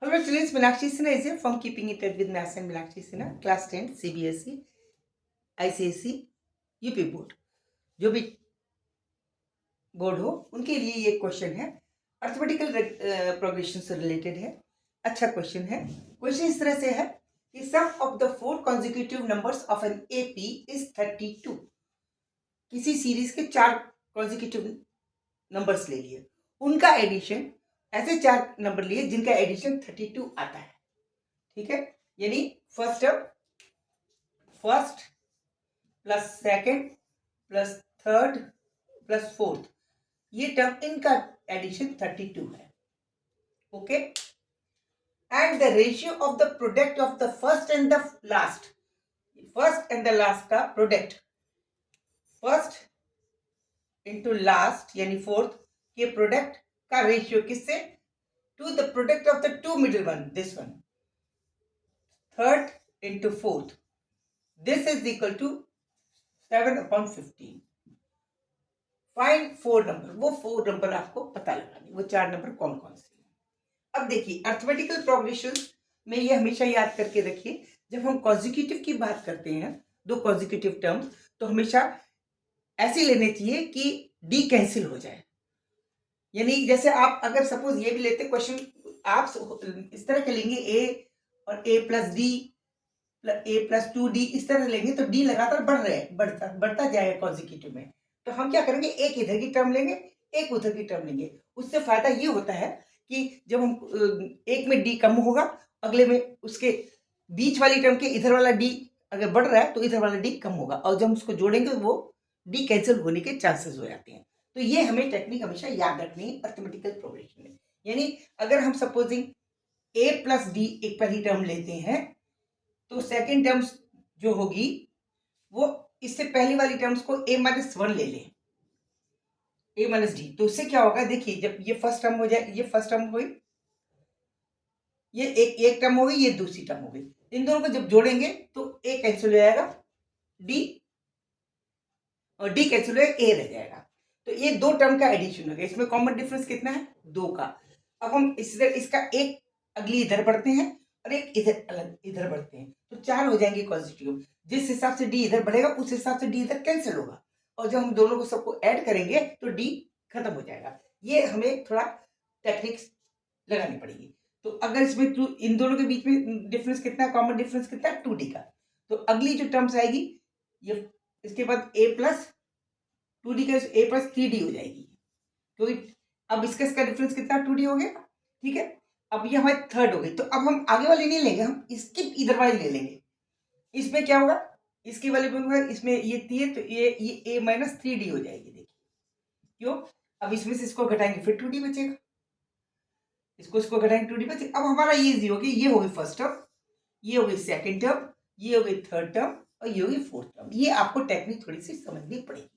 Hello students, Meenakshi Sinha is here from Keeping It Up with Maths and Meenakshi Sinha, class 10, CBSE, ICSE, UP board, जो भी board हो उनके लिए ये question है, arithmetical progression से रिलेटेड है। अच्छा क्वेश्चन है। क्वेश्चन इस तरह से है कि sum of the 4 consecutive numbers of an AP is 32। किसी सीरीज के 4 कॉन्जिक्यूटिव नंबर्स ले लिए, उनका एडिशन, ऐसे 4 नंबर लिए जिनका एडिशन 32 आता है। ठीक है, यानी first plus second plus third plus fourth, ये टर्म इनका एडिशन 32 है। Okay, and the ratio of the product of the first and the last, first and the last का प्रोडक्ट, फर्स्ट इंटू लास्ट यानी फोर्थ के product का ratio किससे, to the product of the two middle one, this one, third into fourth, this is equal to 7/15। Find 4 number, वो 4 number आपको पता लगाने, वो 4 नंबर कौन कौन से हैं। अब देखिए, अर्थमेटिकल प्रोग्रेशन में ये हमेशा याद करके रखिए, जब हम कॉन्जिक्यूटिव की बात करते हैं, दो कॉन्जिक्यूटिव टर्म्स, तो हमेशा ऐसे लेने चाहिए कि डी कैंसिल हो जाए। यानी जैसे आप अगर सपोज ये भी लेते क्वेश्चन, आप इस तरह के लेंगे ए और ए प्लस डी, ए प्लस 2d, इस तरह लेंगे तो डी लगातार बढ़ता जाएगा कॉन्जिक्यूटिव में। तो हम क्या करेंगे, एक इधर की टर्म लेंगे, एक उधर की टर्म लेंगे। उससे फायदा ये होता है कि जब हम एक में डी कम होगा, अगले में उसके बीच वाली टर्म के इधर वाला डी अगर बढ़ रहा है तो इधर वाला डी कम होगा, और जब उसको जोड़ेंगे वो डी कैंसिल होने के चांसेस हो जाते हैं। तो ये हमें टेक्निक हमेशा याद रखनी है अर्थमेटिकल प्रोग्रेशन में। यानी अगर हम सपोजिंग ए प्लस डी एक पहली टर्म लेते हैं, तो सेकेंड टर्म्स जो होगी वो इससे पहली वाली टर्म्स को a माइनस 1 ले लें, a माइनस डी। तो उससे क्या होगा, देखिए जब ये फर्स्ट टर्म हो जाए, ये फर्स्ट टर्म हुई, ये एक टर्म हो गई, ये दूसरी टर्म हो गई, इन दोनों को जब जोड़ेंगे तो a कैंसिल हो जाएगा, d और d कैंसिल हो जाएगा, a रह जाएगा। तो ये दो टर्म का एडिशन हो गया। इसमें कॉमन डिफरेंस कितना है, 2 का। अब हम इसका एक अगली इधर बढ़ते हैं और एक इधर अलग इधर बढ़ते हैं, तो 4 हो जाएंगे कॉन्स्टिट्यूटिव। जिस हिसाब से डी इधर बढ़ेगा उस हिसाब से डी इधर कैंसिल होगा, और जब हम दोनों को सबको ऐड करेंगे तो डी खत्म हो जाएगा। ये हमें थोड़ा टेक्निक्स लगानी पड़ेगी। तो अगर इसमें इन दोनों के बीच में डिफरेंस कितना है, कॉमन डिफरेंस कितना है, 2d का। तो अगली जो टर्म्स आएगी ये, इसके बाद a प्लस 2d का a प्लस 3d हो जाएगी, क्योंकि अब इसका डिफरेंस कितना, 2d हो गया। ठीक है, अब ये हमारी थर्ड हो गई। तो अब हम आगे वाली नहीं लेंगे, हम इसकी इधर वाली ले लेंगे। इसमें क्या होगा, इसकी वाली में होगा, इसमें ये 3 तो ये a माइनस 3d हो जाएगी। देखिए क्यों, अब इसमें से इसको घटाएंगे फिर 2d बचेगा, इसको घटाएंगे 2d बचेगा। अब हमारा ये इजी हो गई, ये हो गई फर्स्ट टर्म, ये हो गई सेकेंड टर्म, ये हो गई थर्ड टर्म और ये हो गई फोर्थ टर्म। ये आपको टेक्निक थोड़ी सी समझनी पड़ेगी।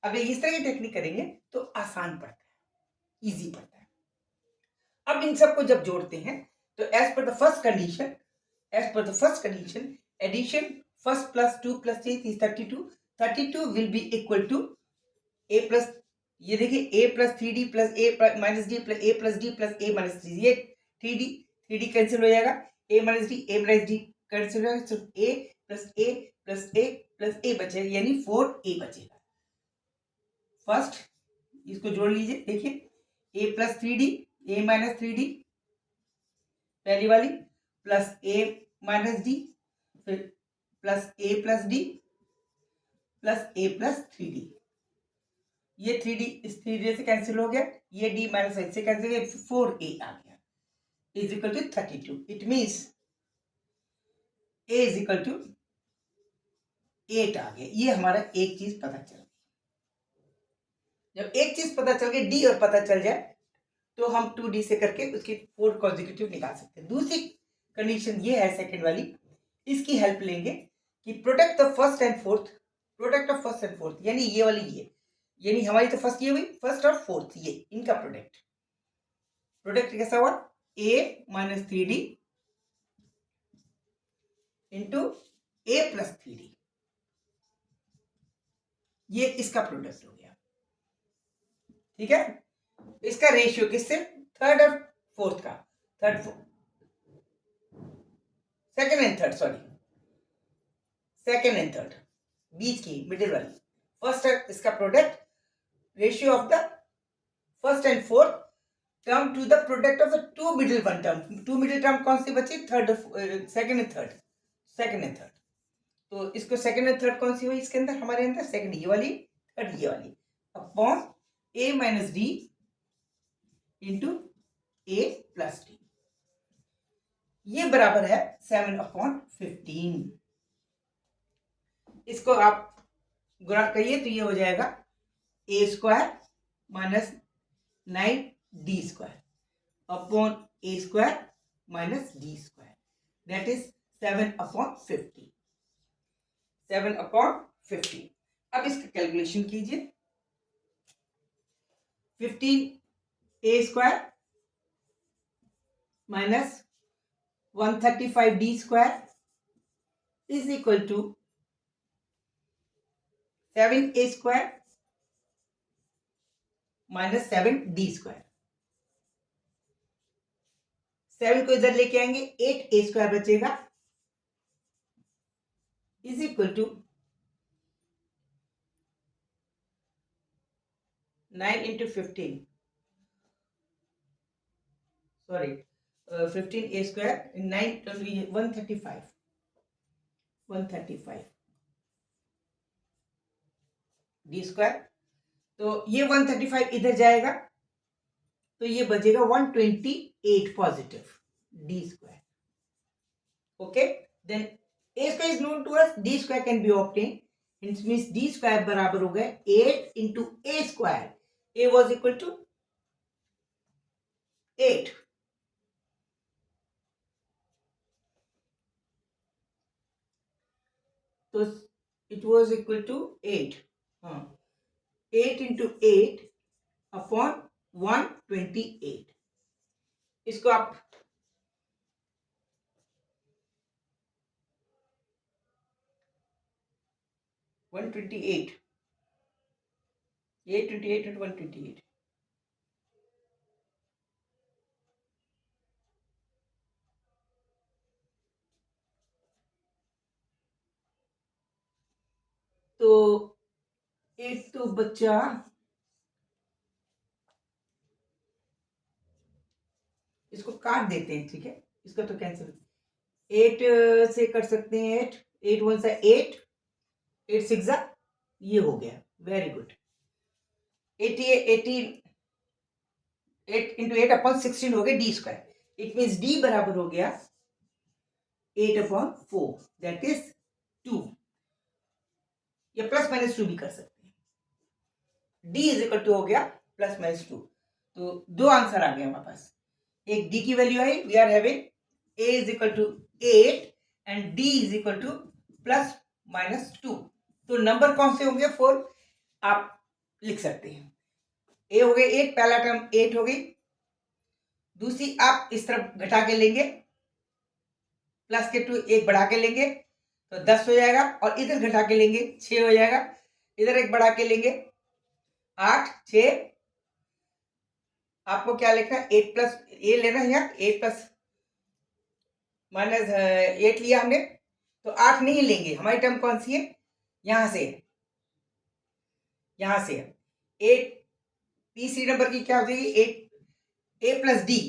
अगर इस तरह की टेक्निक करेंगे तो आसान पड़ता है, इजी पड़ता है। अब इन सबको जब जोड़ते हैं तो as per the first condition, addition first plus 2 plus 3 is 32। 32 will be equal to a plus, ये देखिए a plus 3d plus a minus D plus a plus D plus a minus 3, ये 3d कैंसिल हो जाएगा, a minus D cancel हो जाएगा, सिर्फ a plus a plus a plus a बचेगा, यानी 4a बचेगा। फर्स्ट इसको जोड़ लीजिए, देखिए a plus 3d, a minus 3d पहली वाली, प्लस a माइनस डी, फिर plus a plus D plus a plus 3d, ये 3d इस 3d से कैंसिल हो गया, ये d माइनस से कैंसिल हो गया, 4a आ गया, is equal to 32। It means a is equal to 8 आ गया। ये हमारा एक चीज पता चल गई। जब एक चीज पता चल गई, d और पता चल जाए, तो हम 2d से करके उसकी 4 कॉन्जिक्यूटिव निकाल सकते हैं। दूसरी कंडीशन ये है सेकंड वाली, इसकी हेल्प लेंगे कि product of first and fourth, यानी ये वाली, ये यानी हमारी तो फर्स्ट ये हुई, फर्स्ट और फोर्थ, ये इनका प्रोडक्ट कैसा हुआ, a minus 3d into a plus 3d, ये इसका प्रोडक्ट हो गया। ठीक है, इसका रेशियो किससे, थर्ड और फोर्थ का, second and third, sorry, second and third, बीच की मिडिल वाली, फर्स्ट है इसका product, ratio of the first and fourth term to the product of the two middle one term. Two middle term कौन सी बची? Third, second and third, second and third. तो इसको सेकेंड एंड थर्ड कौन सी हुई इसके अंदर, हमारे अंदर सेकेंड ये वाली, थर्ड ये वाली, अपॉन ए माइनस डी इंटू ए प्लस डी, ये बराबर है 7/15। इसको आप गुणा करिए तो ये हो जाएगा a square minus 9d² upon a square minus d square, that is 7/50, 7/50। अब इसका कैलकुलेशन कीजिए, 15a² minus 135d² is equal to 7a² minus 7d²। 7 को इधर लेके आएंगे, 8a² बचेगा, is equal to 9 into 15, sorry 15a² 9 135 d²। तो ये 135 इधर जाएगा तो ये बचेगा 128 positive d²। Okay, then a² is known to us, d² can be obtain, hence means d² बराबर हो गए 8 into a², a was equal to 8, तो इट वॉज इक्वल टू 8, हाँ 8 इंटू 8 अपॉन 128। इसको आप वन 128 828 इंटू 128, तो एक तो बच्चा, इसको काट देते हैं, ठीक है, इसका तो कैंसिल, 8 से कर सकते हैं, 8 8 1 सा 8 8 6 ये हो गया, वेरी गुड, 8 इंटू 8 अपॉन 16 हो गया d²। इट मीन्स d बराबर हो गया 8/4, दैट इज 2, या प्लस माइनस 2 भी कर सकते हैं, d इज इक्वल टू हो गया प्लस माइनस 2। तो दो आंसर आ गए हमारे पास, एक d की वैल्यू आई, we are having a is equal to 8 and d is equal to plus minus 2। तो नंबर कौन से होंगे? 4 आप लिख सकते हैं, a हो गए 8, पहला टर्म 8 हो गई, दूसरी आप इस तरफ घटा के लेंगे, प्लस के 2 एक बढ़ा के लेंगे तो 10 हो जाएगा, और इधर घटा के लेंगे 6 हो जाएगा, इधर एक बढ़ा के लेंगे 8 6, आपको क्या लिखना है, 8 प्लस ए लेना है, यहाँ 8 प्लस माइनस 8 लिया हमने, तो 8 नहीं लेंगे, हमारी टर्म कौन सी है, यहां से, यहां से 8, तीसरी नंबर की क्या हो जाएगी, 8 a प्लस डी,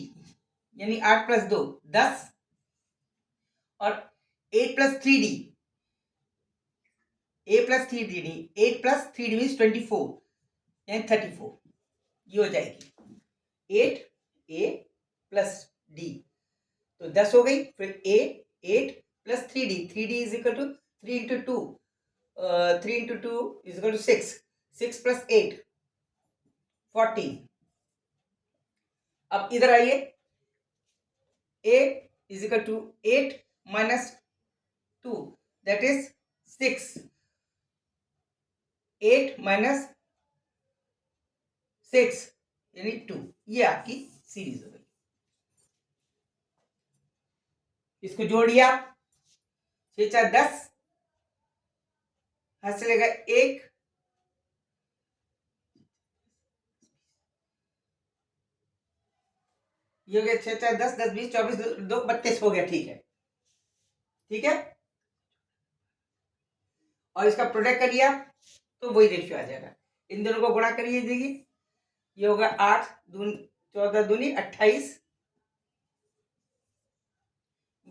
यानी 8 प्लस 2 10, और 8 plus 3d, a plus 3d, 8 plus 3d means 24, यानी 34, ये हो जाएगी 8a प्लस डी, तो 10 हो गई, फिर a 8 plus 3d, 3d is equal to 3 into 2, 3 into 2 is equal to 6, 6 plus 8 14। अब इधर आइए, a is equal to 8 minus 2, that is 6, 8 minus 6 यानी 2, ये आपकी सीरीज हो गई। इसको जोड़िए आप, 6 4 10, हाथ चलेगा 1, ये हो गया 6 4 10 10 20 24 2 32 हो गया, ठीक है। ठीक है, और इसका प्रोडक्ट करिए आप तो वही रेशियो आ जाएगा। इन दोनों को गुणा करिए, देखिए ये होगा 8 दूनी 14 दूनी 28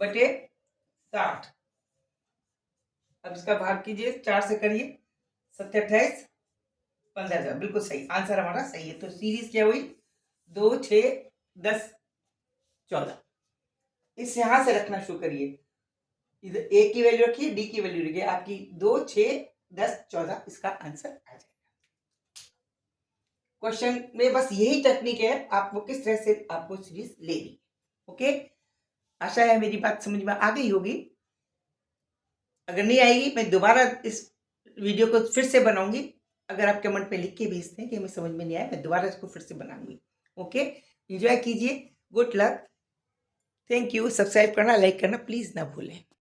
बटे 60। अब इसका भाग कीजिए, 4 से करिए, 7 28 15,000, बिल्कुल सही आंसर हमारा सही है। तो सीरीज क्या हुई, 2 6 10 14। इस यहां से रखना शुरू करिए, इधर ए की वैल्यू रखिए, डी की वैल्यू रखिए, आपकी 2 6 10 14 इसका आंसर आ जाएगा। क्वेश्चन में बस यही टेक्निक है, आपको किस तरह से आपको सीरीज लेनी। ओके, आशा है मेरी बात समझ में आ गई होगी। अगर नहीं आएगी मैं दोबारा इस वीडियो को फिर से बनाऊंगी। अगर आप कमेंट में लिख के भेजते हैं कि हमें समझ में नहीं आया, मैं दोबारा इसको फिर से बनाऊंगी। ओके, एंजॉय कीजिए, good luck, thank you. Subscribe करना, लाइक करना प्लीज ना भूलें।